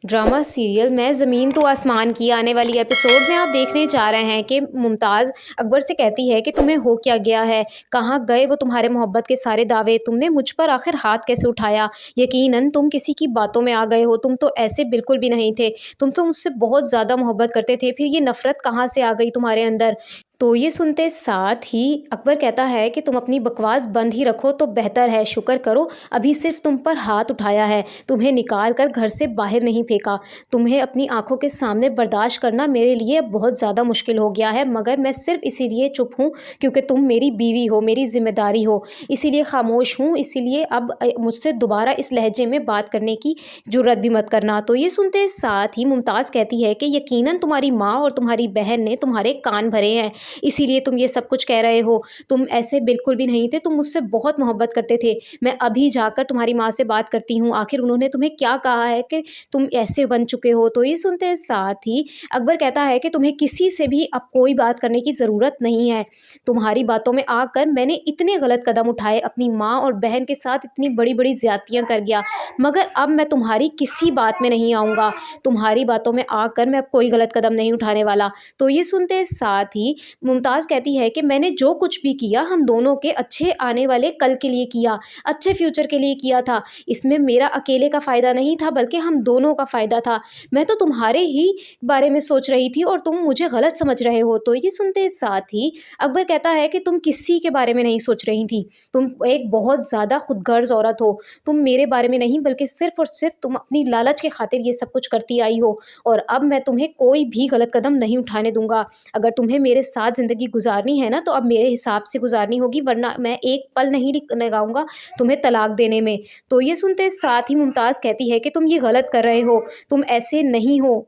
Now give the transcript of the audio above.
Drama serial मैं ज़मीन तो आसमान की आने वाली एपिसोड में आप देखने जा रहे हैं कि मुमताज़ अकबर से कहती है कि तुम्हें हो क्या गया है, कहाँ गए वो तुम्हारे मोहब्बत के सारे दावे, तुमने मुझ पर आखिर हाथ कैसे उठाया। यकीनन तुम किसी की बातों में आ गए हो, तुम तो ऐसे बिल्कुल भी नहीं थे, तुम तो मुझसे बहुत ज़्यादा मोहब्बत करते थे, फिर ये नफ़रत कहाँ से आ गई तुम्हारे अंदर। तो ये सुनते साथ ही अकबर कहता है कि तुम अपनी बकवास बंद ही रखो तो बेहतर है, शुक्र करो अभी सिर्फ तुम पर हाथ उठाया है, तुम्हें निकाल कर घर से बाहर नहीं फेंका। तुम्हें अपनी आंखों के सामने बर्दाश्त करना मेरे लिए बहुत ज़्यादा मुश्किल हो गया है, मगर मैं सिर्फ इसीलिए चुप हूँ क्योंकि तुम मेरी बीवी हो, मेरी जिम्मेदारी हो, इसीलिए खामोश हूँ। इसीलिए अब मुझसे दोबारा इस लहजे में बात करने की जुर्रत भी मत करना। तो ये सुनते साथ ही मुमताज़ कहती है कि यकीनन तुम्हारी माँ और तुम्हारी बहन ने तुम्हारे कान भरे हैं, इसीलिए तुम ये सब कुछ कह रहे हो। तुम ऐसे बिल्कुल भी नहीं थे, तुम मुझसे बहुत मोहब्बत करते थे। मैं अभी जाकर तुम्हारी माँ से बात करती हूँ, आखिर उन्होंने तुम्हें क्या कहा है कि तुम ऐसे बन चुके हो। तो ये सुनते साथ ही अकबर कहता है कि तुम्हें किसी से भी अब कोई बात करने की ज़रूरत नहीं है। तुम्हारी बातों में आकर मैंने इतने गलत कदम उठाए, अपनी माँ और बहन के साथ इतनी बड़ी बड़ी ज़्यादतियाँ कर गया, मगर अब मैं तुम्हारी किसी बात में नहीं आऊँगा। तुम्हारी बातों में आकर मैं अब कोई गलत कदम नहीं उठाने वाला। तो ये सुनते साथ ही मुमताज़ कहती है कि मैंने जो कुछ भी किया हम दोनों के अच्छे आने वाले कल के लिए किया, अच्छे फ्यूचर के लिए किया था। इसमें मेरा अकेले का फ़ायदा नहीं था बल्कि हम दोनों का फ़ायदा था। मैं तो तुम्हारे ही बारे में सोच रही थी और तुम मुझे गलत समझ रहे हो। तो ये सुनते साथ ही अकबर कहता है कि तुम किसी के बारे में नहीं सोच रही थी, तुम एक बहुत ज़्यादा खुदगर्ज़ औरत हो। तुम मेरे बारे में नहीं बल्कि सिर्फ़ और सिर्फ़ तुम अपनी लालच के खातिर ये सब कुछ करती आई हो, और अब मैं तुम्हें कोई भी गलत कदम नहीं उठाने दूँगा। अगर तुम्हें मेरे साथ ज़िंदगी गुजारनी है ना, तो अब मेरे हिसाब से गुजारनी होगी, वरना मैं एक पल नहीं लगाऊंगा तुम्हें तलाक देने में। तो ये सुनते साथ ही मुमताज़ कहती है कि तुम ये गलत कर रहे हो, तुम ऐसे नहीं हो।